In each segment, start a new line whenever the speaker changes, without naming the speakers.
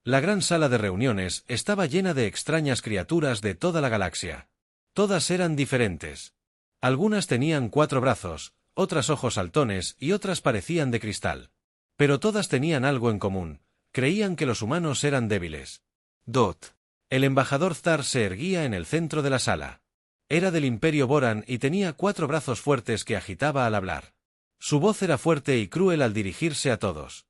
La gran sala de reuniones estaba llena de extrañas criaturas de toda la galaxia. Todas eran diferentes. Algunas tenían 4 brazos, otras ojos saltones y otras parecían de cristal. Pero todas tenían algo en común: creían que los humanos eran débiles. El embajador Zar se erguía en el centro de la sala. Era del Imperio Boran y tenía 4 brazos fuertes que agitaba al hablar. Su voz era fuerte y cruel al dirigirse a todos.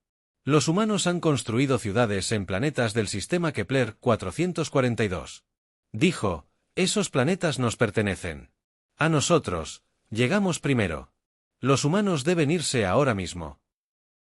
Los humanos han construido ciudades en planetas del sistema Kepler 442. Dijo: esos planetas nos pertenecen. A nosotros, llegamos primero. Los humanos deben irse ahora mismo.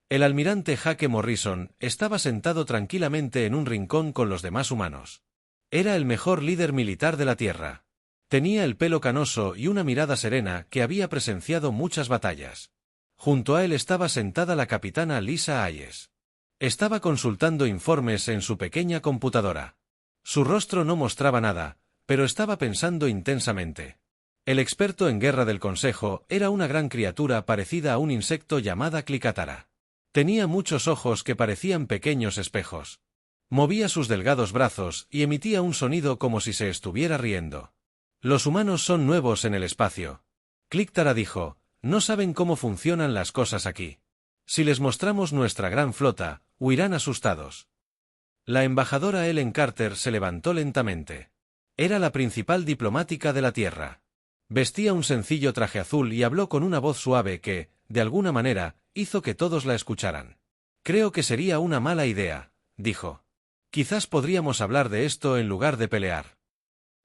El almirante Hake Morrison estaba sentado tranquilamente en un rincón con los demás humanos. Era el mejor líder militar de la Tierra. Tenía el pelo canoso y una mirada serena que había presenciado muchas batallas. Junto a él estaba sentada la capitana Lisa Hayes. Estaba consultando informes en su pequeña computadora. Su rostro no mostraba nada, pero estaba pensando intensamente. El experto en guerra del Consejo era una gran criatura parecida a un insecto llamada Clicatara. Tenía muchos ojos que parecían pequeños espejos. Movía sus delgados brazos y emitía un sonido como si se estuviera riendo. Los humanos son nuevos en el espacio. Clictara dijo: no saben cómo funcionan las cosas aquí. Si les mostramos nuestra gran flota, huirán asustados. La embajadora Ellen Carter se levantó lentamente. Era la principal diplomática de la Tierra. Vestía un sencillo traje azul y habló con una voz suave que, de alguna manera, hizo que todos la escucharan. Creo que sería una mala idea, dijo. Quizás podríamos hablar de esto en lugar de pelear.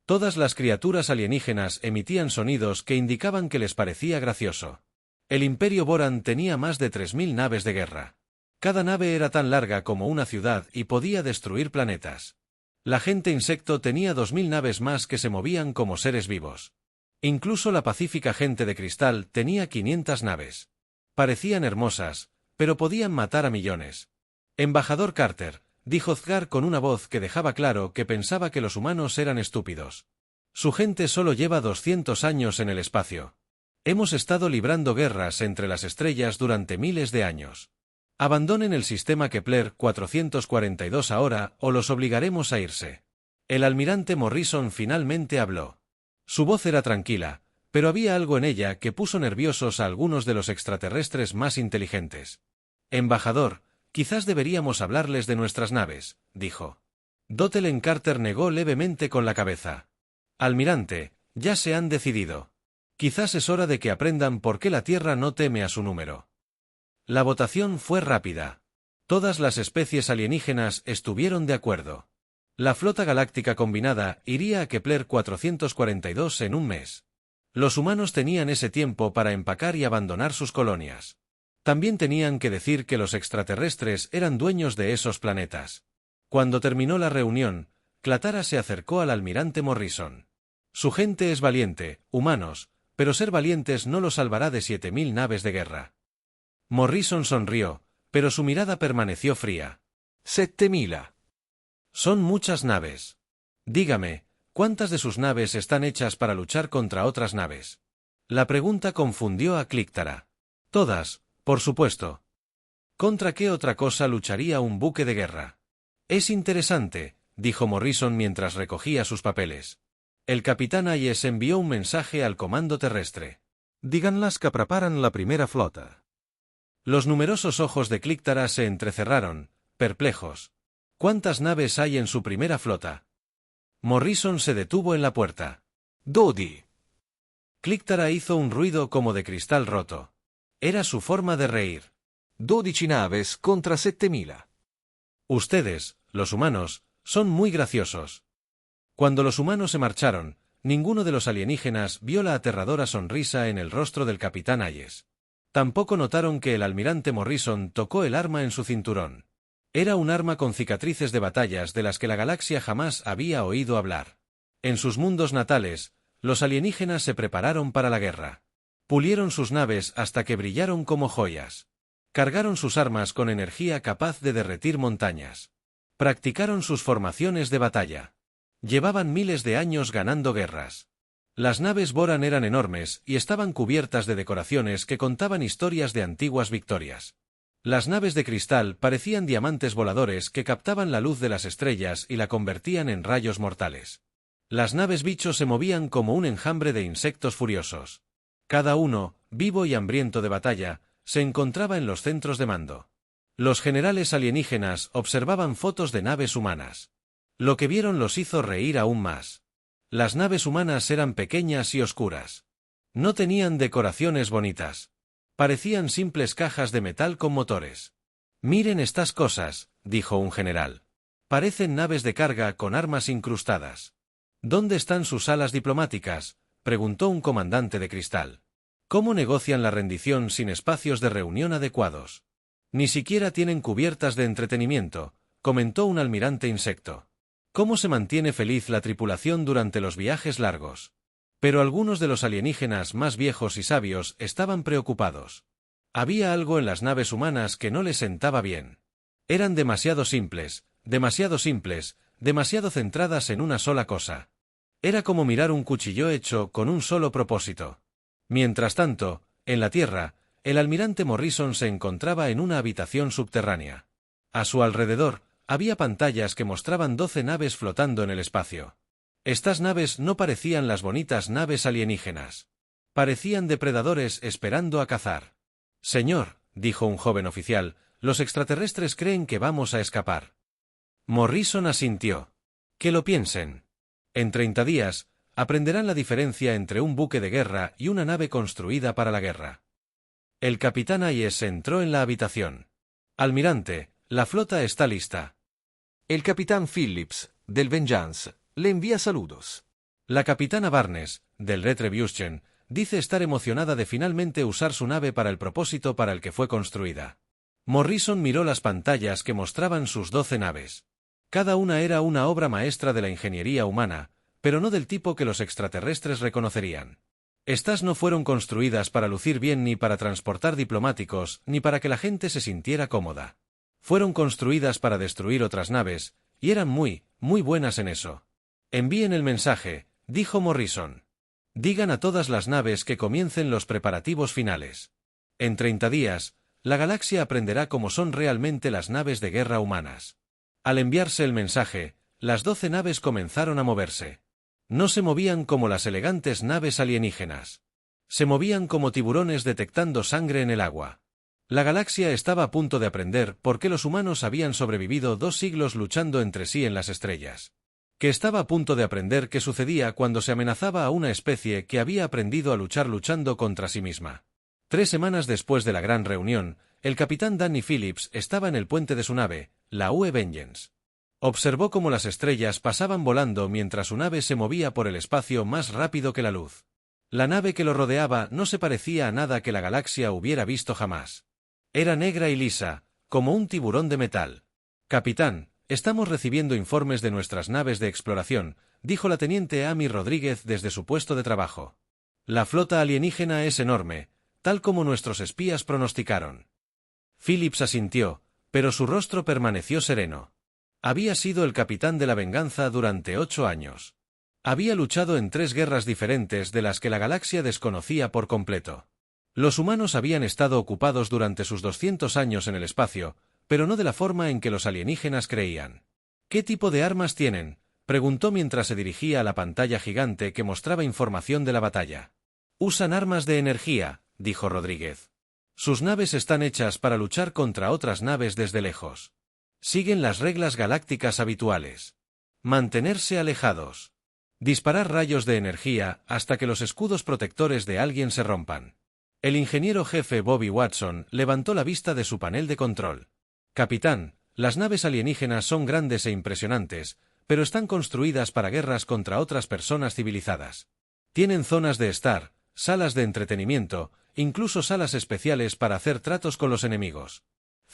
Todas las criaturas alienígenas emitían sonidos que indicaban que les parecía gracioso. El Imperio Boran tenía más de 3000 naves de guerra. Cada nave era tan larga como una ciudad y podía destruir planetas. La gente insecto tenía 2000 naves más que se movían como seres vivos. Incluso la pacífica gente de cristal tenía 500 naves. Parecían hermosas, pero podían matar a millones. Embajador Carter, dijo Zgar con una voz que dejaba claro que pensaba que los humanos eran estúpidos. Su gente solo lleva 200 años en el espacio. Hemos estado librando guerras entre las estrellas durante miles de años. Abandonen el sistema Kepler 442 ahora o los obligaremos a irse. El almirante Morrison finalmente habló. Su voz era tranquila, pero había algo en ella que puso nerviosos a algunos de los extraterrestres más inteligentes. Embajador, quizás deberíamos hablarles de nuestras naves, dijo. Dotelen Carter negó levemente con la cabeza. Almirante, ya se han decidido. Quizás es hora de que aprendan por qué la Tierra no teme a su número. La votación fue rápida. Todas las especies alienígenas estuvieron de acuerdo. La flota galáctica combinada iría a Kepler 442 en un mes. Los humanos tenían ese tiempo para empacar y abandonar sus colonias. También tenían que decir que los extraterrestres eran dueños de esos planetas. Cuando terminó la reunión, Clatara se acercó al almirante Morrison. Su gente es valiente, humanos, pero ser valientes no los salvará de 7000 naves de guerra. Morrison sonrió, pero su mirada permaneció fría. 7000. Son muchas naves. Dígame, ¿cuántas de sus naves están hechas para luchar contra otras naves? La pregunta confundió a Clictara. Todas, por supuesto. ¿Contra qué otra cosa lucharía un buque de guerra? Es interesante, dijo Morrison mientras recogía sus papeles. El capitán Hayes envió un mensaje al comando terrestre. Díganlas que preparan la primera flota. Los numerosos ojos de Clictara se entrecerraron, perplejos. ¿Cuántas naves hay en su primera flota? Morrison se detuvo en la puerta. Dodi. Clictara hizo un ruido como de cristal roto. Era su forma de reír. 12 naves contra 7000. Ustedes, los humanos, son muy graciosos. Cuando los humanos se marcharon, ninguno de los alienígenas vio la aterradora sonrisa en el rostro del capitán Hayes. Tampoco notaron que el almirante Morrison tocó el arma en su cinturón. Era un arma con cicatrices de batallas de las que la galaxia jamás había oído hablar. En sus mundos natales, los alienígenas se prepararon para la guerra. Pulieron sus naves hasta que brillaron como joyas. Cargaron sus armas con energía capaz de derretir montañas. Practicaron sus formaciones de batalla. Llevaban miles de años ganando guerras. Las naves Boran eran enormes y estaban cubiertas de decoraciones que contaban historias de antiguas victorias. Las naves de cristal parecían diamantes voladores que captaban la luz de las estrellas y la convertían en rayos mortales. Las naves bichos se movían como un enjambre de insectos furiosos. Cada uno, vivo y hambriento de batalla, se encontraba en los centros de mando. Los generales alienígenas observaban fotos de naves humanas. Lo que vieron los hizo reír aún más. Las naves humanas eran pequeñas y oscuras. No tenían decoraciones bonitas. Parecían simples cajas de metal con motores. «Miren estas cosas», dijo un general. «Parecen naves de carga con armas incrustadas». «¿Dónde están sus alas diplomáticas?», preguntó un comandante de cristal. «¿Cómo negocian la rendición sin espacios de reunión adecuados? Ni siquiera tienen cubiertas de entretenimiento», comentó un almirante insecto. «¿Cómo se mantiene feliz la tripulación durante los viajes largos?». Pero algunos de los alienígenas más viejos y sabios estaban preocupados. Había algo en las naves humanas que no les sentaba bien. Eran demasiado simples, demasiado centradas en una sola cosa. Era como mirar un cuchillo hecho con un solo propósito. Mientras tanto, en la Tierra, el almirante Morrison se encontraba en una habitación subterránea. A su alrededor, había pantallas que mostraban 12 naves flotando en el espacio. Estas naves no parecían las bonitas naves alienígenas. Parecían depredadores esperando a cazar. «Señor», dijo un joven oficial, «los extraterrestres creen que vamos a escapar». Morrison asintió. «Que lo piensen. En 30 días, aprenderán la diferencia entre un buque de guerra y una nave construida para la guerra». El capitán Hayes entró en la habitación. «Almirante, la flota está lista».
El capitán Phillips, del Vengeance, le envía saludos.
La capitana Barnes, del Retribution, dice estar emocionada de finalmente usar su nave para el propósito para el que fue construida. Morrison miró las pantallas que mostraban sus 12 naves. Cada una era una obra maestra de la ingeniería humana, pero no del tipo que los extraterrestres reconocerían. Estas no fueron construidas para lucir bien ni para transportar diplomáticos, ni para que la gente se sintiera cómoda. Fueron construidas para destruir otras naves, y eran muy buenas en eso. «Envíen el mensaje», dijo Morrison. «Digan a todas las naves que comiencen los preparativos finales. En 30 días, la galaxia aprenderá cómo son realmente las naves de guerra humanas». Al enviarse el mensaje, las 12 naves comenzaron a moverse. No se movían como las elegantes naves alienígenas. Se movían como tiburones detectando sangre en el agua. La galaxia estaba a punto de aprender por qué los humanos habían sobrevivido 2 siglos luchando entre sí en las estrellas. Que estaba a punto de aprender qué sucedía cuando se amenazaba a una especie que había aprendido a luchar luchando contra sí misma. 3 semanas después de la gran reunión, el capitán Danny Phillips estaba en el puente de su nave, la UE Vengeance. Observó cómo las estrellas pasaban volando mientras su nave se movía por el espacio más rápido que la luz. La nave que lo rodeaba no se parecía a nada que la galaxia hubiera visto jamás. Era negra y lisa, como un tiburón de metal. «Capitán, estamos recibiendo informes de nuestras naves de exploración», dijo la teniente Amy Rodríguez desde su puesto de trabajo. «La flota alienígena es enorme, tal como nuestros espías pronosticaron». Phillips asintió, pero su rostro permaneció sereno. Había sido el capitán de la venganza durante 8 años. Había luchado en 3 guerras diferentes de las que la galaxia desconocía por completo. Los humanos habían estado ocupados durante sus 200 años en el espacio, pero no de la forma en que los alienígenas creían. «¿Qué tipo de armas tienen?», preguntó mientras se dirigía a la pantalla gigante que mostraba información de la batalla. «Usan armas de energía», dijo Rodríguez. «Sus naves están hechas para luchar contra otras naves desde lejos. Siguen las reglas galácticas habituales. Mantenerse alejados. Disparar rayos de energía hasta que los escudos protectores de alguien se rompan». El ingeniero jefe Bobby Watson levantó la vista de su panel de control. «Capitán, las naves alienígenas son grandes e impresionantes, pero están construidas para guerras contra otras personas civilizadas. Tienen zonas de estar, salas de entretenimiento, incluso salas especiales para hacer tratos con los enemigos».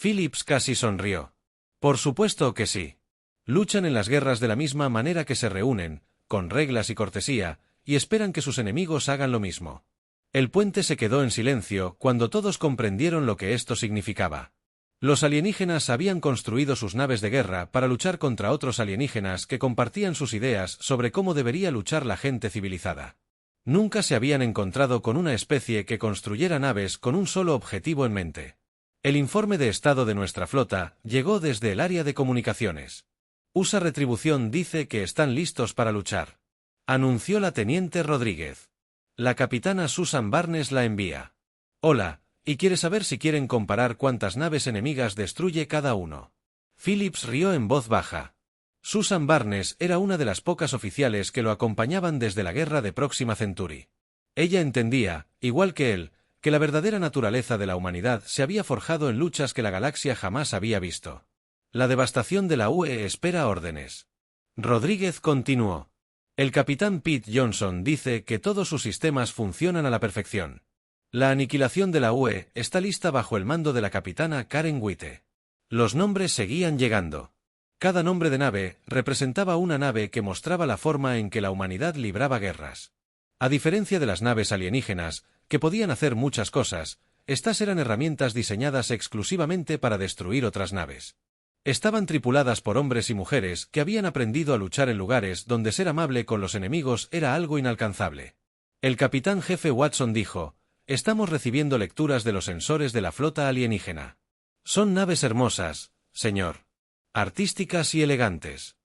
Phillips casi sonrió. «Por supuesto que sí. Luchan en las guerras de la misma manera que se reúnen, con reglas y cortesía, y esperan que sus enemigos hagan lo mismo». El puente se quedó en silencio cuando todos comprendieron lo que esto significaba. Los alienígenas habían construido sus naves de guerra para luchar contra otros alienígenas que compartían sus ideas sobre cómo debería luchar la gente civilizada. Nunca se habían encontrado con una especie que construyera naves con un solo objetivo en mente. El informe de estado de nuestra flota llegó desde el área de comunicaciones. USA Retribución dice que están listos para luchar. Anunció la teniente Rodríguez. La capitana Susan Barnes la envía. Hola, y quiere saber si quieren comparar cuántas naves enemigas destruye cada uno. Phillips rió en voz baja. Susan Barnes era una de las pocas oficiales que lo acompañaban desde la guerra de Proxima Centauri. Ella entendía, igual que él, que la verdadera naturaleza de la humanidad se había forjado en luchas que la galaxia jamás había visto. La devastación de la UE espera órdenes. Rodríguez continuó. El capitán Pete Johnson dice que todos sus sistemas funcionan a la perfección. La aniquilación de la UE está lista bajo el mando de la capitana Karen Witte. Los nombres seguían llegando. Cada nombre de nave representaba una nave que mostraba la forma en que la humanidad libraba guerras. A diferencia de las naves alienígenas, que podían hacer muchas cosas, estas eran herramientas diseñadas exclusivamente para destruir otras naves. Estaban tripuladas por hombres y mujeres que habían aprendido a luchar en lugares donde ser amable con los enemigos era algo inalcanzable. El capitán jefe Watson dijo: «Estamos recibiendo lecturas de los sensores de la flota alienígena. Son naves hermosas, señor. Artísticas y elegantes».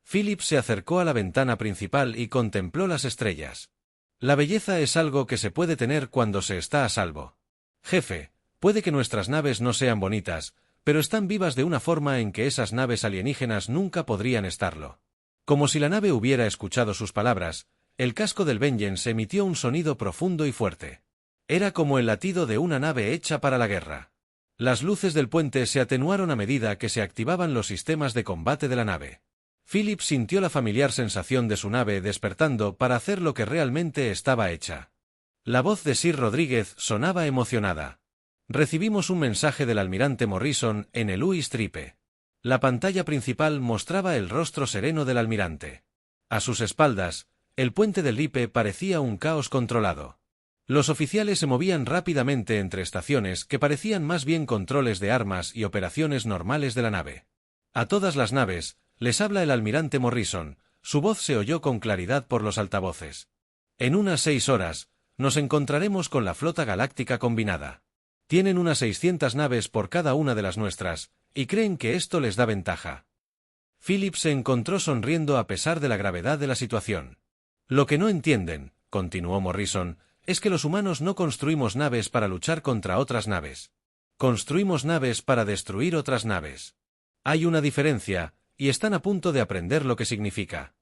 Phillips se acercó a la ventana principal y contempló las estrellas. La belleza es algo que se puede tener cuando se está a salvo. Jefe, puede que nuestras naves no sean bonitas, pero están vivas de una forma en que esas naves alienígenas nunca podrían estarlo. Como si la nave hubiera escuchado sus palabras, el casco del Vengeance emitió un sonido profundo y fuerte. Era como el latido de una nave hecha para la guerra. Las luces del puente se atenuaron a medida que se activaban los sistemas de combate de la nave. Phillips sintió la familiar sensación de su nave despertando para hacer lo que realmente estaba hecha. La voz de Sir Rodríguez sonaba emocionada. Recibimos un mensaje del almirante Morrison en el UI Stripe. La pantalla principal mostraba el rostro sereno del almirante. A sus espaldas, el puente del Lipe parecía un caos controlado. Los oficiales se movían rápidamente entre estaciones que parecían más bien controles de armas y operaciones normales de la nave. A todas las naves, les habla el almirante Morrison, su voz se oyó con claridad por los altavoces. En unas 6 horas, nos encontraremos con la flota galáctica combinada. Tienen unas 600 naves por cada una de las nuestras, y creen que esto les da ventaja. Phillips se encontró sonriendo a pesar de la gravedad de la situación. Lo que no entienden, continuó Morrison, es que los humanos no construimos naves para luchar contra otras naves. Construimos naves para destruir otras naves. Hay una diferencia, y están a punto de aprender lo que significa.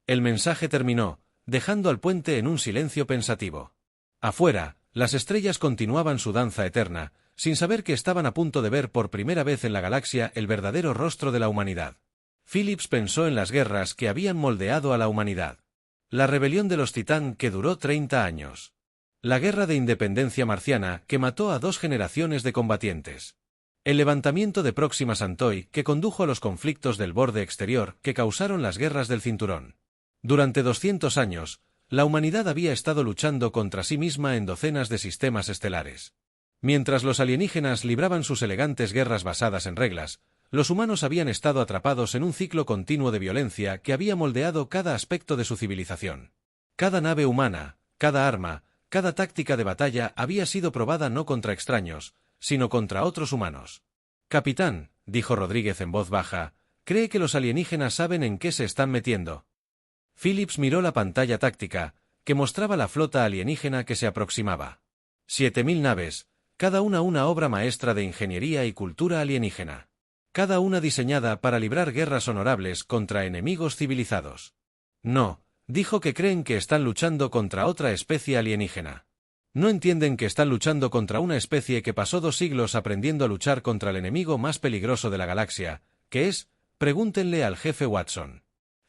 El mensaje terminó, dejando al puente en un silencio pensativo. Afuera, las estrellas continuaban su danza eterna, sin saber que estaban a punto de ver por primera vez en la galaxia el verdadero rostro de la humanidad. Phillips pensó en las guerras que habían moldeado a la humanidad. La rebelión de los Titán que duró 30 años. La guerra de independencia marciana que mató a 2 generaciones de combatientes. El levantamiento de Próxima Centauri que condujo a los conflictos del borde exterior que causaron las guerras del cinturón. Durante 200 años, la humanidad había estado luchando contra sí misma en docenas de sistemas estelares. Mientras los alienígenas libraban sus elegantes guerras basadas en reglas, los humanos habían estado atrapados en un ciclo continuo de violencia que había moldeado cada aspecto de su civilización. Cada nave humana, cada arma, cada táctica de batalla había sido probada no contra extraños, sino contra otros humanos. «Capitán», dijo Rodríguez en voz baja, «¿cree que los alienígenas saben en qué se están metiendo?» Phillips miró la pantalla táctica, que mostraba la flota alienígena que se aproximaba. 7000 naves, cada una obra maestra de ingeniería y cultura alienígena. Cada una diseñada para librar guerras honorables contra enemigos civilizados. No, dijo que creen que están luchando contra otra especie alienígena. No entienden que están luchando contra una especie que pasó 2 siglos aprendiendo a luchar contra el enemigo más peligroso de la galaxia, que es, pregúntenle al jefe Watson.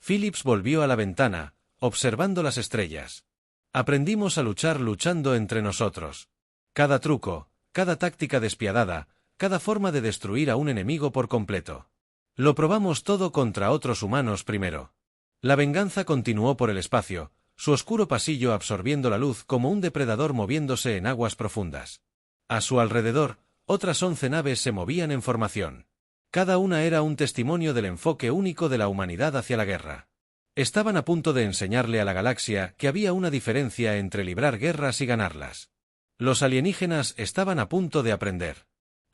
Phillips volvió a la ventana, observando las estrellas. Aprendimos a luchar luchando entre nosotros. Cada truco, cada táctica despiadada, cada forma de destruir a un enemigo por completo. Lo probamos todo contra otros humanos primero. La venganza continuó por el espacio, su oscuro pasillo absorbiendo la luz como un depredador moviéndose en aguas profundas. A su alrededor, otras 11 naves se movían en formación. Cada una era un testimonio del enfoque único de la humanidad hacia la guerra. Estaban a punto de enseñarle a la galaxia que había una diferencia entre librar guerras y ganarlas. Los alienígenas estaban a punto de aprender.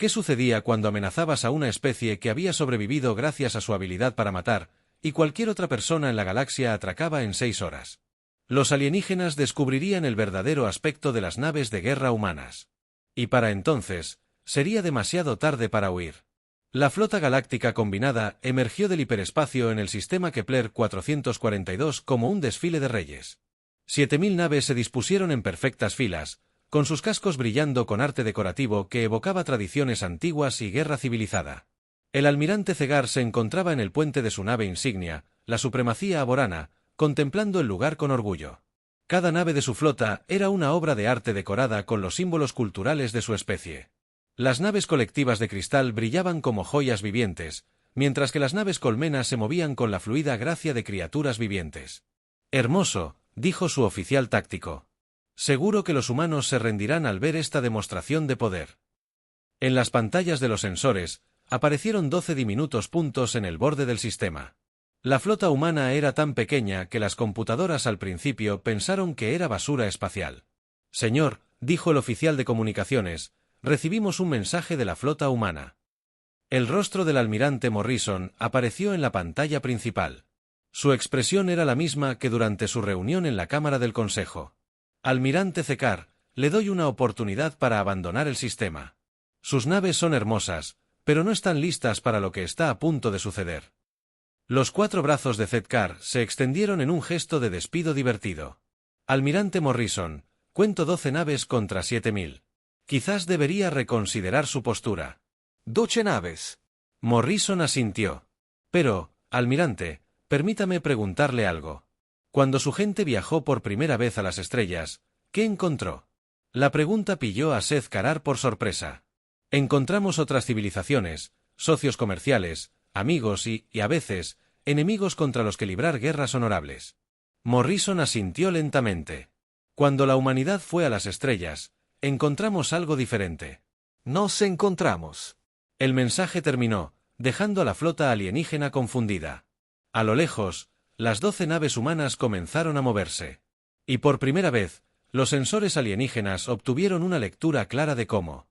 ¿Qué sucedía cuando amenazabas a una especie que había sobrevivido gracias a su habilidad para matar, y cualquier otra persona en la galaxia atracaba en 6 horas? Los alienígenas descubrirían el verdadero aspecto de las naves de guerra humanas. Y para entonces, sería demasiado tarde para huir. La flota galáctica combinada emergió del hiperespacio en el sistema Kepler 442 como un desfile de reyes. 7000 naves se dispusieron en perfectas filas, con sus cascos brillando con arte decorativo que evocaba tradiciones antiguas y guerra civilizada. El almirante Zegar se encontraba en el puente de su nave insignia, la Supremacía Aborana, contemplando el lugar con orgullo. Cada nave de su flota era una obra de arte decorada con los símbolos culturales de su especie. Las naves colectivas de cristal brillaban como joyas vivientes, mientras que las naves colmenas se movían con la fluida gracia de criaturas vivientes. «Hermoso», dijo su oficial táctico. «Seguro que los humanos se rendirán al ver esta demostración de poder». En las pantallas de los sensores, aparecieron 12 diminutos puntos en el borde del sistema. La flota humana era tan pequeña que las computadoras al principio pensaron que era basura espacial. «Señor», dijo el oficial de comunicaciones, «recibimos un mensaje de la flota humana». El rostro del almirante Morrison apareció en la pantalla principal. Su expresión era la misma que durante su reunión en la Cámara del Consejo. «Almirante Zekar, le doy una oportunidad para abandonar el sistema. Sus naves son hermosas, pero no están listas para lo que está a punto de suceder». Los 4 brazos de Zekar se extendieron en un gesto de despido divertido. «Almirante Morrison, cuento 12 naves contra 7000. Quizás debería reconsiderar su postura».
«12 naves».
Morrison asintió. «Pero, almirante, permítame preguntarle algo. Cuando su gente viajó por primera vez a las estrellas, ¿qué encontró?». La pregunta pilló a Seth Karar por sorpresa. «Encontramos otras civilizaciones, socios comerciales, amigos y, a veces, enemigos contra los que librar guerras honorables». Morrison asintió lentamente. «Cuando la humanidad fue a las estrellas, encontramos algo diferente».
«Nos encontramos».
El mensaje terminó, dejando a la flota alienígena confundida. A lo lejos, las 12 naves humanas comenzaron a moverse. Y por primera vez, los sensores alienígenas obtuvieron una lectura clara de cómo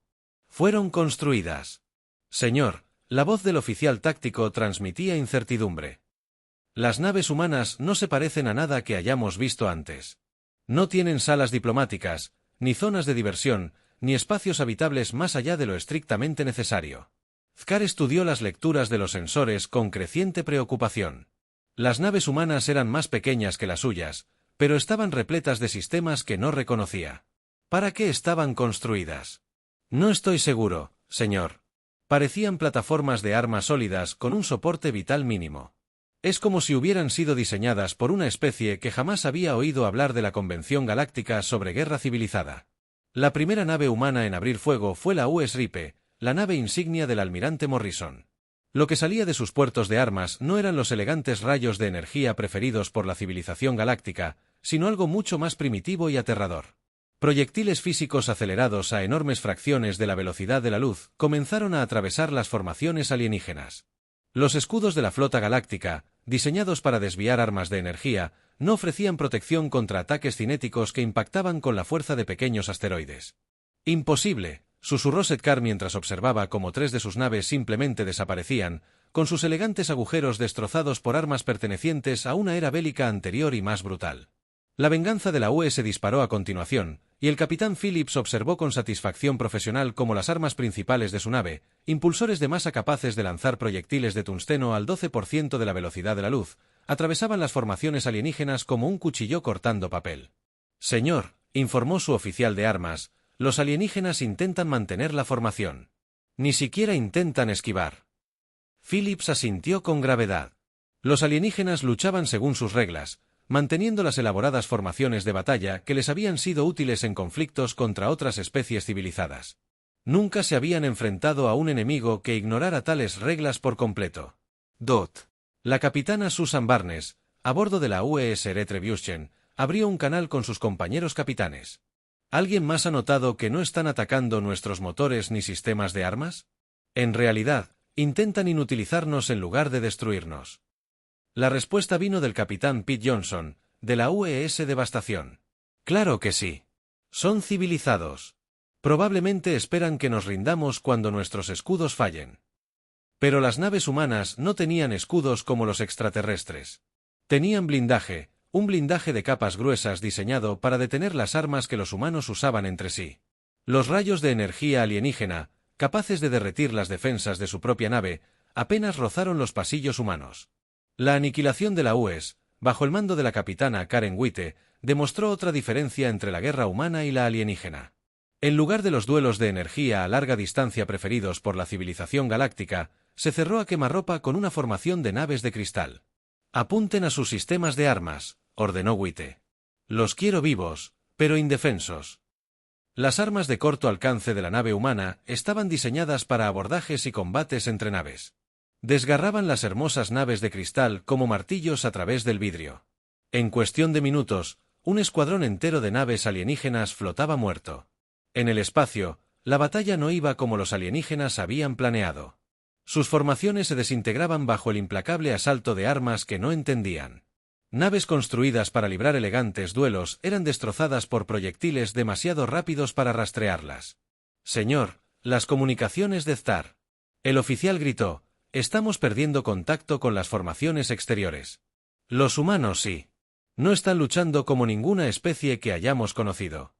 fueron construidas. «Señor», la voz del oficial táctico transmitía incertidumbre. «Las naves humanas no se parecen a nada que hayamos visto antes. No tienen salas diplomáticas, ni zonas de diversión, ni espacios habitables más allá de lo estrictamente necesario». Zekar estudió las lecturas de los sensores con creciente preocupación. Las naves humanas eran más pequeñas que las suyas, pero estaban repletas de sistemas que no reconocía. ¿Para qué estaban construidas? «No estoy seguro, señor. Parecían plataformas de armas sólidas con un soporte vital mínimo. Es como si hubieran sido diseñadas por una especie que jamás había oído hablar de la Convención Galáctica sobre Guerra Civilizada. La primera nave humana en abrir fuego fue la US Ripe, la nave insignia del almirante Morrison. Lo que salía de sus puertos de armas no eran los elegantes rayos de energía preferidos por la civilización galáctica, sino algo mucho más primitivo y aterrador. Proyectiles físicos acelerados a enormes fracciones de la velocidad de la luz comenzaron a atravesar las formaciones alienígenas. Los escudos de la flota galáctica, diseñados para desviar armas de energía, no ofrecían protección contra ataques cinéticos que impactaban con la fuerza de pequeños asteroides. «Imposible», susurró Zekar mientras observaba cómo 3 de sus naves simplemente desaparecían, con sus elegantes agujeros destrozados por armas pertenecientes a una era bélica anterior y más brutal. La venganza de la UE se disparó a continuación, y el capitán Phillips observó con satisfacción profesional cómo las armas principales de su nave, impulsores de masa capaces de lanzar proyectiles de tungsteno al 12% de la velocidad de la luz, atravesaban las formaciones alienígenas como un cuchillo cortando papel. «Señor», informó su oficial de armas, «los alienígenas intentan mantener la formación. Ni siquiera intentan esquivar». Phillips asintió con gravedad. Los alienígenas luchaban según sus reglas, manteniendo las elaboradas formaciones de batalla que les habían sido útiles en conflictos contra otras especies civilizadas. Nunca se habían enfrentado a un enemigo que ignorara tales reglas por completo. La capitana Susan Barnes, a bordo de la US Retribution, abrió un canal con sus compañeros capitanes. ¿Alguien más ha notado que no están atacando nuestros motores ni sistemas de armas? En realidad, intentan inutilizarnos en lugar de destruirnos. La respuesta vino del capitán Pete Johnson, de la UES Devastación. «Claro que sí. Son civilizados. Probablemente esperan que nos rindamos cuando nuestros escudos fallen. Pero las naves humanas no tenían escudos como los extraterrestres. Tenían blindaje, un blindaje de capas gruesas diseñado para detener las armas que los humanos usaban entre sí. Los rayos de energía alienígena, capaces de derretir las defensas de su propia nave, apenas rozaron los pasillos humanos. La aniquilación de la UES, bajo el mando de la capitana Karen Witte, demostró otra diferencia entre la guerra humana y la alienígena. En lugar de los duelos de energía a larga distancia preferidos por la civilización galáctica, se cerró a quemarropa con una formación de naves de cristal. «Apunten a sus sistemas de armas», ordenó Witte. «Los quiero vivos, pero indefensos». Las armas de corto alcance de la nave humana estaban diseñadas para abordajes y combates entre naves. Desgarraban las hermosas naves de cristal como martillos a través del vidrio. En cuestión de minutos, un escuadrón entero de naves alienígenas flotaba muerto. En el espacio, la batalla no iba como los alienígenas habían planeado. Sus formaciones se desintegraban bajo el implacable asalto de armas que no entendían. Naves construidas para librar elegantes duelos eran destrozadas por proyectiles demasiado rápidos para rastrearlas. «Señor, las comunicaciones de Star». El oficial gritó: «Estamos perdiendo contacto con las formaciones exteriores». «Los humanos sí. No están luchando como ninguna especie que hayamos conocido».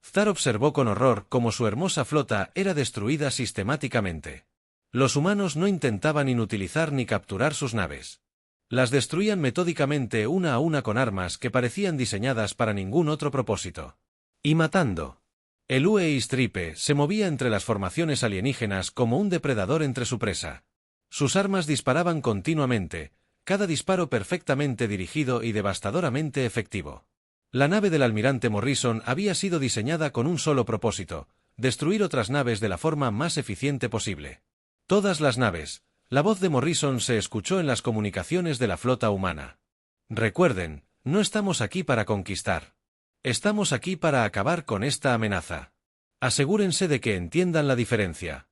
Star observó con horror cómo su hermosa flota era destruida sistemáticamente. Los humanos no intentaban inutilizar ni capturar sus naves. Las destruían metódicamente una a una con armas que parecían diseñadas para ningún otro propósito. Y matando. El UE Stripe se movía entre las formaciones alienígenas como un depredador entre su presa. Sus armas disparaban continuamente, cada disparo perfectamente dirigido y devastadoramente efectivo. La nave del almirante Morrison había sido diseñada con un solo propósito: destruir otras naves de la forma más eficiente posible. Todas las naves. La voz de Morrison se escuchó en las comunicaciones de la flota humana. «Recuerden, no estamos aquí para conquistar. Estamos aquí para acabar con esta amenaza. Asegúrense de que entiendan la diferencia».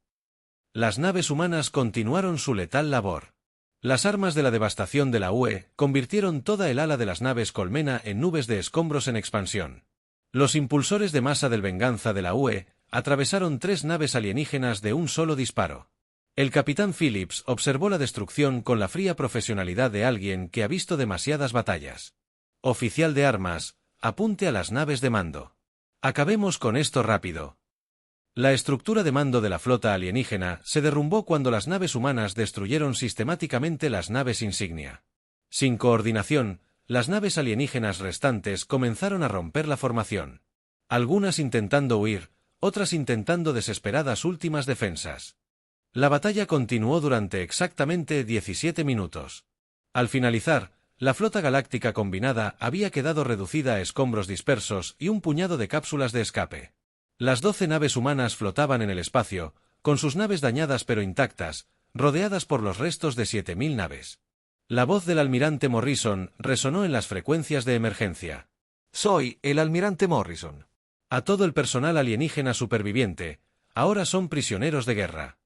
Las naves humanas continuaron su letal labor. Las armas de la devastación de la UE convirtieron toda el ala de las naves colmena en nubes de escombros en expansión. Los impulsores de masa del venganza de la UE atravesaron 3 naves alienígenas de un solo disparo. El capitán Phillips observó la destrucción con la fría profesionalidad de alguien que ha visto demasiadas batallas. «Oficial de armas, apunte a las naves de mando. Acabemos con esto rápido». La estructura de mando de la flota alienígena se derrumbó cuando las naves humanas destruyeron sistemáticamente las naves insignia. Sin coordinación, las naves alienígenas restantes comenzaron a romper la formación. Algunas intentando huir, otras intentando desesperadas últimas defensas. La batalla continuó durante exactamente 17 minutos. Al finalizar, la flota galáctica combinada había quedado reducida a escombros dispersos y un puñado de cápsulas de escape. Las 12 naves humanas flotaban en el espacio, con sus naves dañadas pero intactas, rodeadas por los restos de 7000 naves. La voz del almirante Morrison resonó en las frecuencias de emergencia.
Soy el almirante Morrison.
A todo el personal alienígena superviviente, ahora son prisioneros de guerra.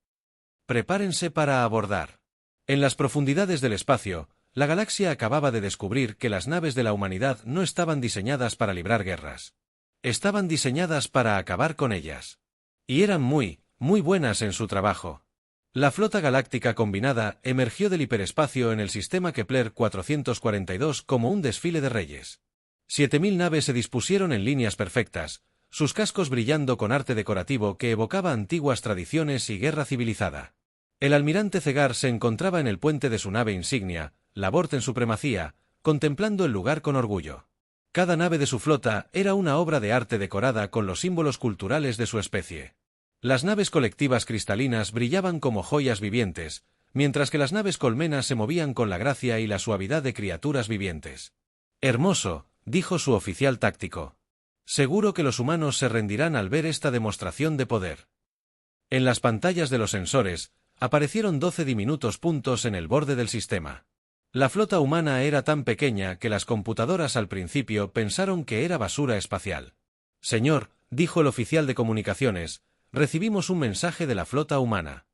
Prepárense para abordar. En las profundidades del espacio, la galaxia acababa de descubrir que las naves de la humanidad no estaban diseñadas para librar guerras. Estaban diseñadas para acabar con ellas. Y eran muy buenas en su trabajo. La flota galáctica combinada emergió del hiperespacio en el sistema Kepler 442 como un desfile de reyes. 7000 naves se dispusieron en líneas perfectas, sus cascos brillando con arte decorativo que evocaba antiguas tradiciones y guerra civilizada. El almirante Cegar se encontraba en el puente de su nave insignia, la Vorten Supremacía, contemplando el lugar con orgullo. Cada nave de su flota era una obra de arte decorada con los símbolos culturales de su especie. Las naves colectivas cristalinas brillaban como joyas vivientes, mientras que las naves colmenas se movían con la gracia y la suavidad de criaturas vivientes. «Hermoso», dijo su oficial táctico. «Seguro que los humanos se rendirán al ver esta demostración de poder». En las pantallas de los sensores, aparecieron 12 diminutos puntos en el borde del sistema. La flota humana era tan pequeña que las computadoras al principio pensaron que era basura espacial. «Señor», dijo el oficial de comunicaciones, «recibimos un mensaje de la flota humana».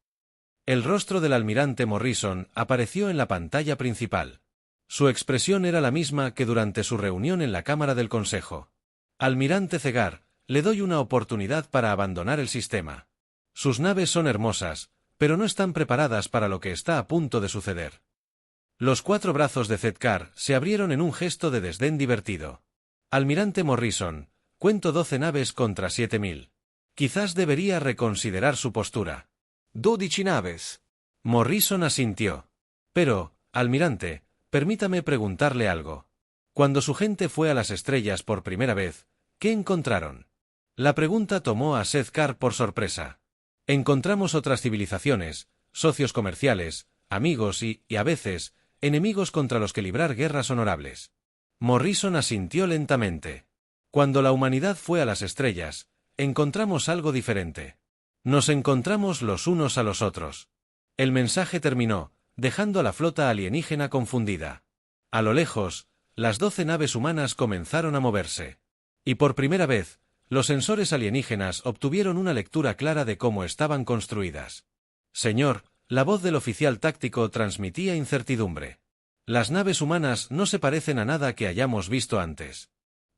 El rostro del almirante Morrison apareció en la pantalla principal. Su expresión era la misma que durante su reunión en la Cámara del Consejo. «Almirante Cegar, Le doy una oportunidad para abandonar el sistema. Sus naves son hermosas, pero no están preparadas para lo que está a punto de suceder. Los 4 brazos de Zed-Kar se abrieron en un gesto de desdén divertido. Almirante Morrison, cuento 12 naves contra 7000. Quizás debería reconsiderar su postura.
12 naves.
Morrison asintió. Pero, almirante, permítame preguntarle algo. Cuando su gente fue a las estrellas por primera vez, ¿qué encontraron? La pregunta tomó a Zed-Kar por sorpresa. Encontramos otras civilizaciones, socios comerciales, amigos y, a veces, enemigos contra los que librar guerras honorables. Morrison asintió lentamente. Cuando la humanidad fue a las estrellas, encontramos algo diferente. Nos encontramos los unos a los otros. El mensaje terminó, dejando a la flota alienígena confundida. A lo lejos, las 12 naves humanas comenzaron a moverse. Y por primera vez, los sensores alienígenas obtuvieron una lectura clara de cómo estaban construidas. Señor, la voz del oficial táctico transmitía incertidumbre. Las naves humanas no se parecen a nada que hayamos visto antes.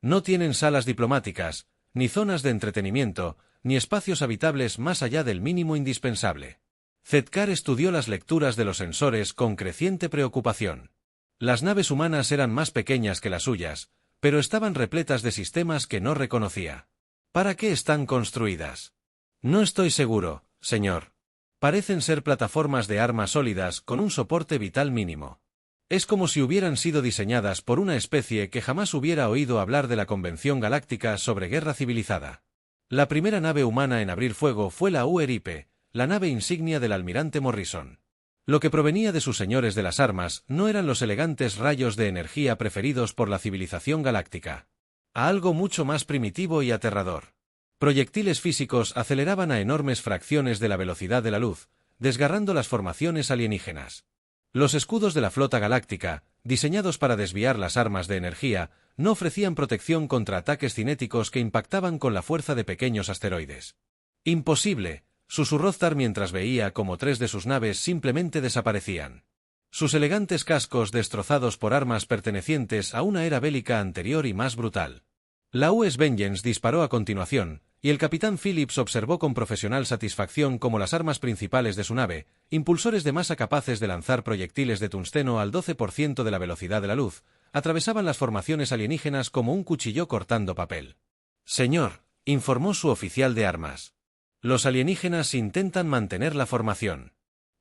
No tienen salas diplomáticas, ni zonas de entretenimiento, ni espacios habitables más allá del mínimo indispensable. Zed-Kar estudió las lecturas de los sensores con creciente preocupación. Las naves humanas eran más pequeñas que las suyas, pero estaban repletas de sistemas que no reconocía. ¿Para qué están construidas? No estoy seguro, señor. Parecen ser plataformas de armas sólidas con un soporte vital mínimo. Es como si hubieran sido diseñadas por una especie que jamás hubiera oído hablar de la Convención Galáctica sobre Guerra Civilizada. La primera nave humana en abrir fuego fue la UERIPE, la nave insignia del almirante Morrison. Lo que provenía de sus señores de las armas no eran los elegantes rayos de energía preferidos por la civilización galáctica. A algo mucho más primitivo y aterrador. Proyectiles físicos aceleraban a enormes fracciones de la velocidad de la luz, desgarrando las formaciones alienígenas. Los escudos de la flota galáctica, diseñados para desviar las armas de energía, no ofrecían protección contra ataques cinéticos que impactaban con la fuerza de pequeños asteroides. «Imposible», susurró Zar mientras veía cómo 3 de sus naves simplemente desaparecían. Sus elegantes cascos destrozados por armas pertenecientes a una era bélica anterior y más brutal. La US Vengeance disparó a continuación, y el capitán Phillips observó con profesional satisfacción cómo las armas principales de su nave, impulsores de masa capaces de lanzar proyectiles de tungsteno al 12% de la velocidad de la luz, atravesaban las formaciones alienígenas como un cuchillo cortando papel. «Señor», informó su oficial de armas. «Los alienígenas intentan mantener la formación.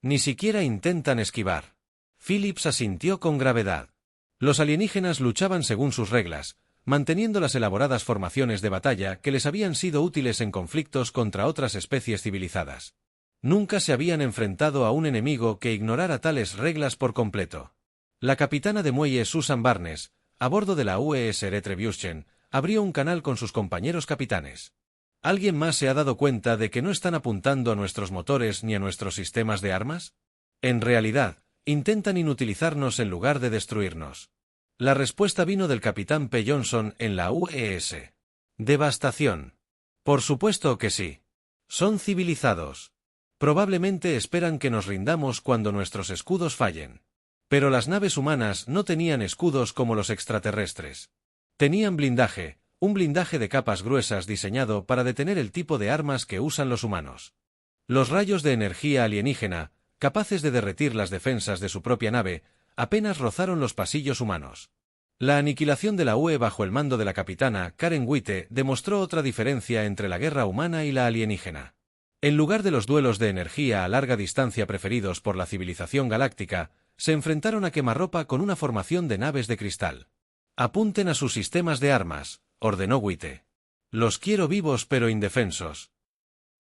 Ni siquiera intentan esquivar». Phillips asintió con gravedad. Los alienígenas luchaban según sus reglas, manteniendo las elaboradas formaciones de batalla que les habían sido útiles en conflictos contra otras especies civilizadas. Nunca se habían enfrentado a un enemigo que ignorara tales reglas por completo. La capitana de muelle Susan Barnes, a bordo de la UES Retribution, abrió un canal con sus compañeros capitanes. ¿Alguien más se ha dado cuenta de que no están apuntando a nuestros motores ni a nuestros sistemas de armas? En realidad, intentan inutilizarnos en lugar de destruirnos. La respuesta vino del capitán P. Johnson en la UES. Devastación. Por supuesto que sí. Son civilizados. Probablemente esperan que nos rindamos cuando nuestros escudos fallen. Pero las naves humanas no tenían escudos como los extraterrestres. Tenían blindaje, un blindaje de capas gruesas diseñado para detener el tipo de armas que usan los humanos. Los rayos de energía alienígena, capaces de derretir las defensas de su propia nave, apenas rozaron los pasillos humanos. La aniquilación de la UE bajo el mando de la capitana Karen Witte demostró otra diferencia entre la guerra humana y la alienígena. En lugar de los duelos de energía a larga distancia preferidos por la civilización galáctica, se enfrentaron a quemarropa con una formación de naves de cristal. «Apunten a sus sistemas de armas», ordenó Witte. «Los quiero vivos pero indefensos».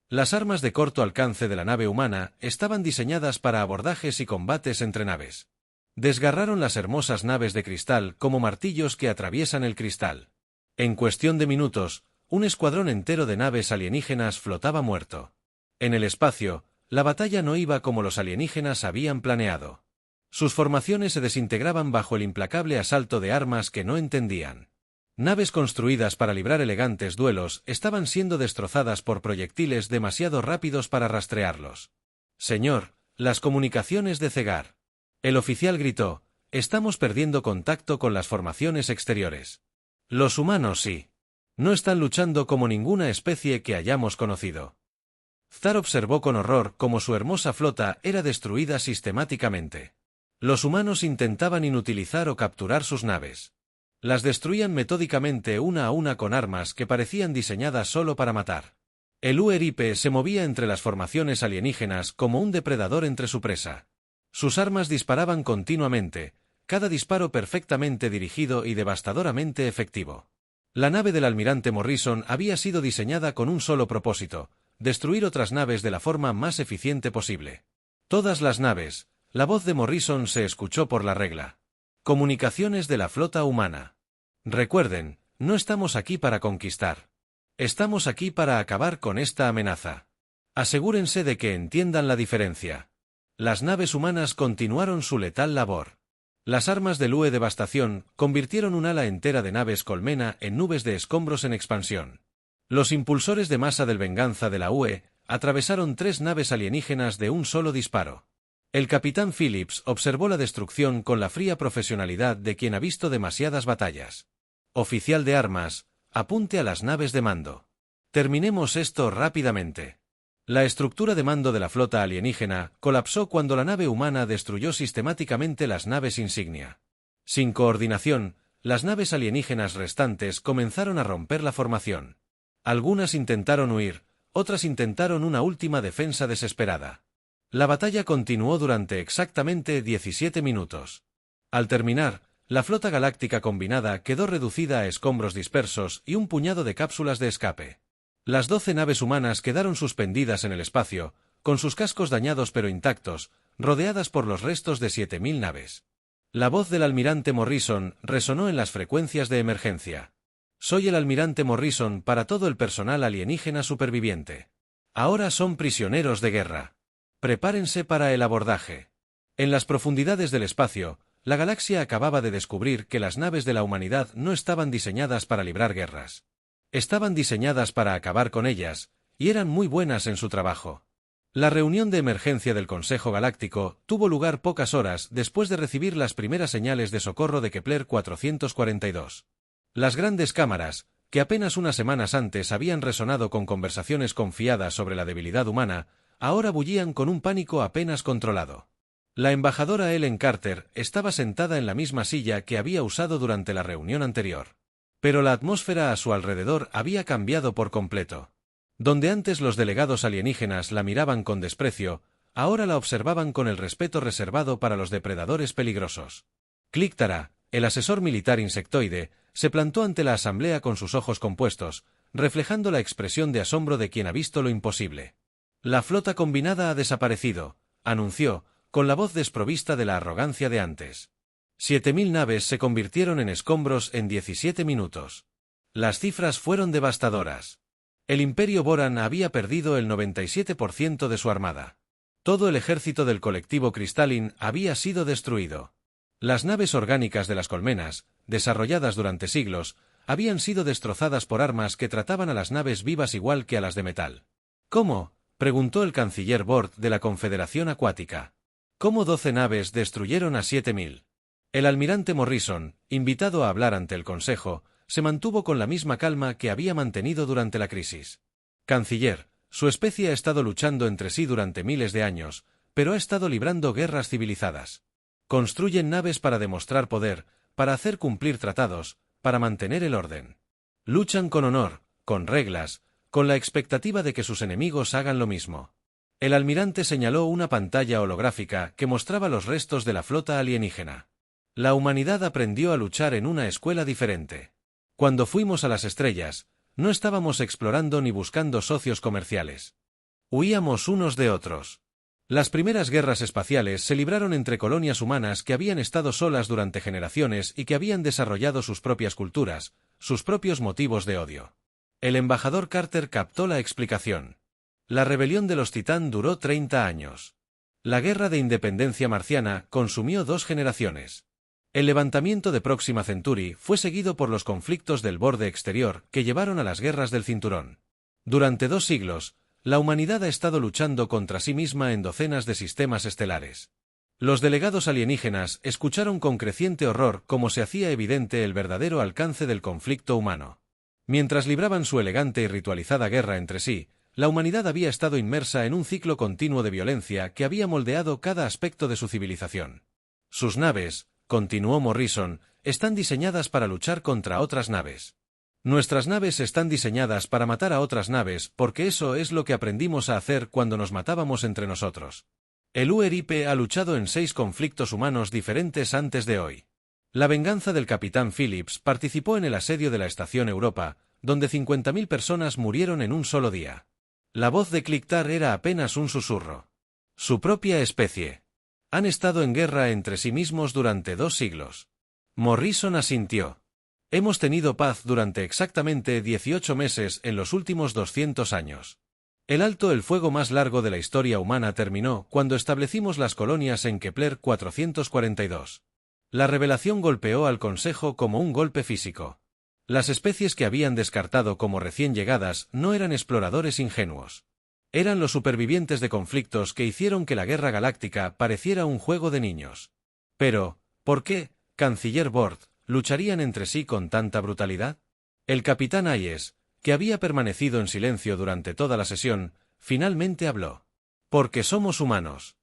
Las armas de corto alcance de la nave humana estaban diseñadas para abordajes y combates entre naves. Desgarraron las hermosas naves de cristal como martillos que atraviesan el cristal. En cuestión de minutos, un escuadrón entero de naves alienígenas flotaba muerto. En el espacio, la batalla no iba como los alienígenas habían planeado. Sus formaciones se desintegraban bajo el implacable asalto de armas que no entendían. Naves construidas para librar elegantes duelos estaban siendo destrozadas por proyectiles demasiado rápidos para rastrearlos. «Señor, las comunicaciones de Cegar». El oficial gritó: «Estamos perdiendo contacto con las formaciones exteriores». «Los humanos sí». No están luchando como ninguna especie que hayamos conocido. Thar observó con horror cómo su hermosa flota era destruida sistemáticamente. Los humanos intentaban inutilizar o capturar sus naves. Las destruían metódicamente una a una con armas que parecían diseñadas solo para matar. El UERIPE se movía entre las formaciones alienígenas como un depredador entre su presa. Sus armas disparaban continuamente, cada disparo perfectamente dirigido y devastadoramente efectivo. La nave del almirante Morrison había sido diseñada con un solo propósito: destruir otras naves de la forma más eficiente posible. Todas las naves. La voz de Morrison se escuchó por la regla. Comunicaciones de la flota humana. Recuerden, no estamos aquí para conquistar. Estamos aquí para acabar con esta amenaza. Asegúrense de que entiendan la diferencia. Las naves humanas continuaron su letal labor. Las armas del UE Devastación convirtieron un ala entera de naves colmena en nubes de escombros en expansión. Los impulsores de masa del Venganza de la UE atravesaron 3 naves alienígenas de un solo disparo. El capitán Phillips observó la destrucción con la fría profesionalidad de quien ha visto demasiadas batallas. Oficial de armas, apunte a las naves de mando. Terminemos esto rápidamente. La estructura de mando de la flota alienígena colapsó cuando la nave humana destruyó sistemáticamente las naves insignia. Sin coordinación, las naves alienígenas restantes comenzaron a romper la formación. Algunas intentaron huir, otras intentaron una última defensa desesperada. La batalla continuó durante exactamente 17 minutos. Al terminar, la flota galáctica combinada quedó reducida a escombros dispersos y un puñado de cápsulas de escape. Las 12 naves humanas quedaron suspendidas en el espacio, con sus cascos dañados pero intactos, rodeadas por los restos de 7000 naves. La voz del almirante Morrison resonó en las frecuencias de emergencia. Soy el almirante Morrison para todo el personal alienígena superviviente. Ahora son prisioneros de guerra. Prepárense para el abordaje. En las profundidades del espacio, la galaxia acababa de descubrir que las naves de la humanidad no estaban diseñadas para librar guerras. Estaban diseñadas para acabar con ellas, y eran muy buenas en su trabajo. La reunión de emergencia del Consejo Galáctico tuvo lugar pocas horas después de recibir las primeras señales de socorro de Kepler 442. Las grandes cámaras, que apenas unas semanas antes habían resonado con conversaciones confiadas sobre la debilidad humana, ahora bullían con un pánico apenas controlado. La embajadora Ellen Carter estaba sentada en la misma silla que había usado durante la reunión anterior. Pero la atmósfera a su alrededor había cambiado por completo. Donde antes los delegados alienígenas la miraban con desprecio, ahora la observaban con el respeto reservado para los depredadores peligrosos. Cliktara, el asesor militar insectoide, se plantó ante la asamblea con sus ojos compuestos, reflejando la expresión de asombro de quien ha visto lo imposible. La flota combinada ha desaparecido, anunció, con la voz desprovista de la arrogancia de antes. 7000 naves se convirtieron en escombros en 17 minutos. Las cifras fueron devastadoras. El Imperio Boran había perdido el 97% de su armada. Todo el ejército del colectivo Crystalline había sido destruido. Las naves orgánicas de las colmenas, desarrolladas durante siglos, habían sido destrozadas por armas que trataban a las naves vivas igual que a las de metal. ¿Cómo?, preguntó el canciller Bort de la Confederación Acuática. ¿Cómo 12 naves destruyeron a 7000? El almirante Morrison, invitado a hablar ante el Consejo, se mantuvo con la misma calma que había mantenido durante la crisis. Canciller, su especie ha estado luchando entre sí durante miles de años, pero ha estado librando guerras civilizadas. Construyen naves para demostrar poder, para hacer cumplir tratados, para mantener el orden. Luchan con honor, con reglas, con la expectativa de que sus enemigos hagan lo mismo. El almirante señaló una pantalla holográfica que mostraba los restos de la flota alienígena. La humanidad aprendió a luchar en una escuela diferente. Cuando fuimos a las estrellas, no estábamos explorando ni buscando socios comerciales. Huíamos unos de otros. Las primeras guerras espaciales se libraron entre colonias humanas que habían estado solas durante generaciones y que habían desarrollado sus propias culturas, sus propios motivos de odio. El embajador Carter captó la explicación. La rebelión de los Titán duró 30 años. La guerra de independencia marciana consumió 2 generaciones. El levantamiento de Próxima Centauri fue seguido por los conflictos del borde exterior que llevaron a las guerras del cinturón. Durante 2 siglos, la humanidad ha estado luchando contra sí misma en docenas de sistemas estelares. Los delegados alienígenas escucharon con creciente horror cómo se hacía evidente el verdadero alcance del conflicto humano. Mientras libraban su elegante y ritualizada guerra entre sí, la humanidad había estado inmersa en un ciclo continuo de violencia que había moldeado cada aspecto de su civilización. Sus naves, continuó Morrison, están diseñadas para luchar contra otras naves. Nuestras naves están diseñadas para matar a otras naves porque eso es lo que aprendimos a hacer cuando nos matábamos entre nosotros. El URIP ha luchado en 6 conflictos humanos diferentes antes de hoy. La venganza del capitán Phillips participó en el asedio de la Estación Europa, donde 50.000 personas murieron en un solo día. La voz de Clictar era apenas un susurro. Su propia especie. Han estado en guerra entre sí mismos durante 2 siglos. Morrison asintió. Hemos tenido paz durante exactamente 18 meses en los últimos 200 años. El alto el fuego más largo de la historia humana terminó cuando establecimos las colonias en Kepler 442. La revelación golpeó al Consejo como un golpe físico. Las especies que habían descartado como recién llegadas no eran exploradores ingenuos. Eran los supervivientes de conflictos que hicieron que la guerra galáctica pareciera un juego de niños. Pero, ¿por qué, canciller Bord, lucharían entre sí con tanta brutalidad? El capitán Hayes, que había permanecido en silencio durante toda la sesión, finalmente habló. Porque somos humanos.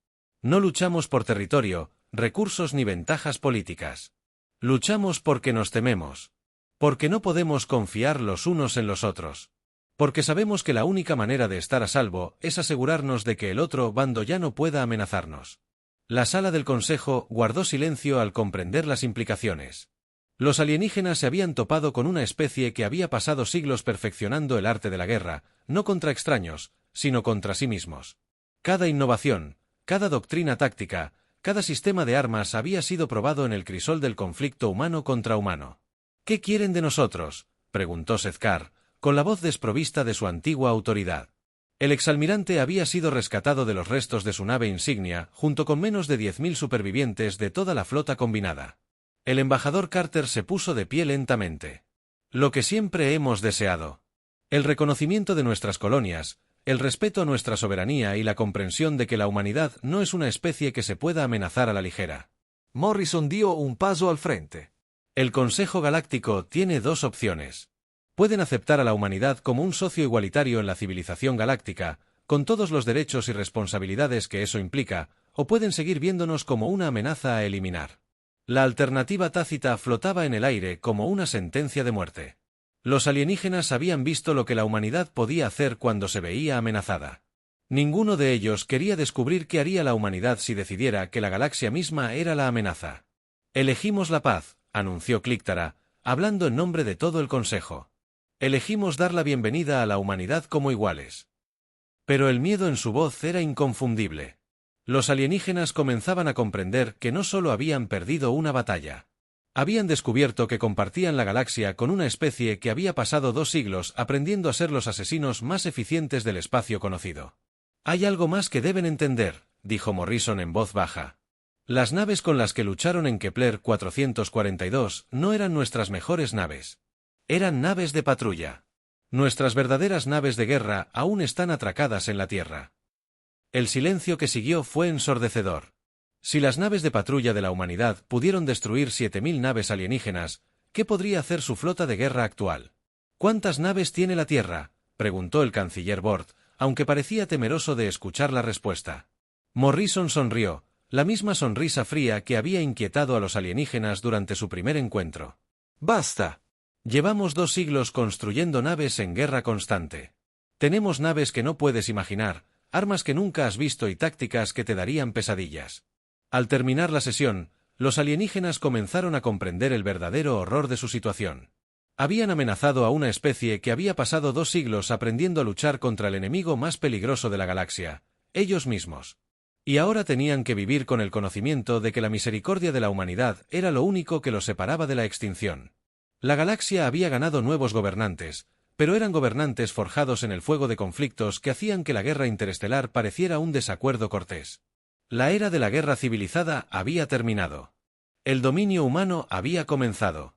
No luchamos por territorio, recursos ni ventajas políticas. Luchamos porque nos tememos. Porque no podemos confiar los unos en los otros. Porque sabemos que la única manera de estar a salvo es asegurarnos de que el otro bando ya no pueda amenazarnos. La sala del Consejo guardó silencio al comprender las implicaciones. Los alienígenas se habían topado con una especie que había pasado siglos perfeccionando el arte de la guerra, no contra extraños, sino contra sí mismos. Cada innovación, cada doctrina táctica, cada sistema de armas había sido probado en el crisol del conflicto humano contra humano. ¿Qué quieren de nosotros?, preguntó Sethkar, con la voz desprovista de su antigua autoridad. El exalmirante había sido rescatado de los restos de su nave insignia, junto con menos de 10.000 supervivientes de toda la flota combinada. El embajador Carter se puso de pie lentamente. Lo que siempre hemos deseado. El reconocimiento de nuestras colonias, el respeto a nuestra soberanía y la comprensión de que la humanidad no es una especie que se pueda amenazar a la ligera.
Morrison dio un paso al frente.
El Consejo Galáctico tiene 2 opciones. Pueden aceptar a la humanidad como un socio igualitario en la civilización galáctica, con todos los derechos y responsabilidades que eso implica, o pueden seguir viéndonos como una amenaza a eliminar. La alternativa tácita flotaba en el aire como una sentencia de muerte. Los alienígenas habían visto lo que la humanidad podía hacer cuando se veía amenazada. Ninguno de ellos quería descubrir qué haría la humanidad si decidiera que la galaxia misma era la amenaza. Elegimos la paz, anunció Clictara, hablando en nombre de todo el Consejo. Elegimos dar la bienvenida a la humanidad como iguales. Pero el miedo en su voz era inconfundible. Los alienígenas comenzaban a comprender que no solo habían perdido una batalla. Habían descubierto que compartían la galaxia con una especie que había pasado 2 siglos aprendiendo a ser los asesinos más eficientes del espacio conocido. Hay algo más que deben entender, dijo Morrison en voz baja. Las naves con las que lucharon en Kepler 442 no eran nuestras mejores naves. Eran naves de patrulla. Nuestras verdaderas naves de guerra aún están atracadas en la Tierra. El silencio que siguió fue ensordecedor. Si las naves de patrulla de la humanidad pudieron destruir 7.000 naves alienígenas, ¿qué podría hacer su flota de guerra actual? ¿Cuántas naves tiene la Tierra?, preguntó el canciller Bord, aunque parecía temeroso de escuchar la respuesta. Morrison sonrió, la misma sonrisa fría que había inquietado a los alienígenas durante su primer encuentro.
Basta.
Llevamos 2 siglos construyendo naves en guerra constante. Tenemos naves que no puedes imaginar, armas que nunca has visto y tácticas que te darían pesadillas. Al terminar la sesión, los alienígenas comenzaron a comprender el verdadero horror de su situación. Habían amenazado a una especie que había pasado 2 siglos aprendiendo a luchar contra el enemigo más peligroso de la galaxia, ellos mismos. Y ahora tenían que vivir con el conocimiento de que la misericordia de la humanidad era lo único que los separaba de la extinción. La galaxia había ganado nuevos gobernantes, pero eran gobernantes forjados en el fuego de conflictos que hacían que la guerra interestelar pareciera un desacuerdo cortés. La era de la guerra civilizada había terminado. El dominio humano había comenzado.